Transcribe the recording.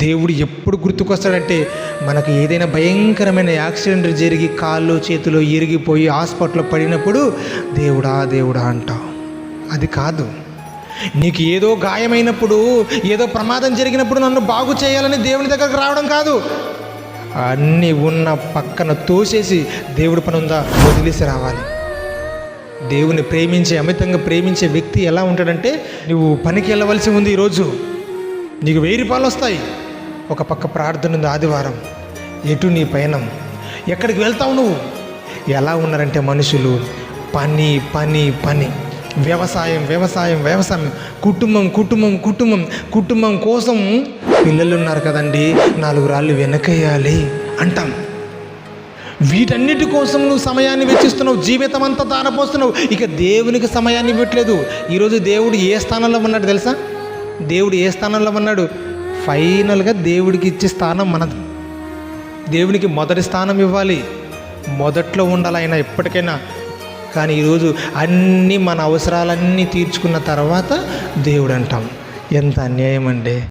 దేవుడు ఎప్పుడు గుర్తుకొస్తాడంటే మనకు ఏదైనా భయంకరమైన యాక్సిడెంట్ జరిగి కాళ్ళు చేతులు ఇరిగిపోయి హాస్పిటల్లో పడినప్పుడు దేవుడా దేవుడా అంటావు. అది కాదు, నీకు ఏదో గాయమైనప్పుడు, ఏదో ప్రమాదం జరిగినప్పుడు నన్ను బాగు చేయాలని దేవుని దగ్గరకు రావడం కాదు. అన్నీ ఉన్న పక్కన తోసేసి దేవుడి పని ఉందా వదిలేసి రావాలి. దేవుని ప్రేమించే, అమితంగా ప్రేమించే వ్యక్తి ఎలా ఉంటాడంటే, నువ్వు పనికి వెళ్ళవలసి ఉంది, ఈరోజు నీకు 1000 రూపాయలు వస్తాయి, ఒక పక్క ప్రార్థన ఉంది, ఆదివారం, ఎటు నీ పయనం, ఎక్కడికి వెళ్తావు నువ్వు? ఎలా ఉన్నారంటే మనుషులు పని పని పని, వ్యవసాయం వ్యవసాయం వ్యవసాయం, కుటుంబం కుటుంబం కుటుంబం కుటుంబం కోసం పిల్లలు ఉన్నారు కదండి, 4 రాళ్ళు వెనకేయాలి అంటాం. వీటన్నిటి కోసం నువ్వు సమయాన్ని వెచ్చిస్తున్నావు, జీవితం అంతా దానపోస్తున్నావు, ఇక దేవునికి సమయాన్ని ఇవ్వట్లేదు. ఈరోజు దేవుడు ఏ స్థానంలో ఉన్నాడు తెలుసా? దేవుడు ఏ స్థానంలో ఉన్నాడు? ఫైనల్గా దేవుడికి ఇచ్చే స్థానం మనది. దేవునికి మొదటి స్థానం ఇవ్వాలి, మొదట్లో ఉండాలి ఆయన ఎప్పటికైనా. కానీ ఈరోజు అన్నీ మన అవసరాలన్నీ తీర్చుకున్న తర్వాత దేవుడు అంటాం. ఎంత అన్యాయం అండి.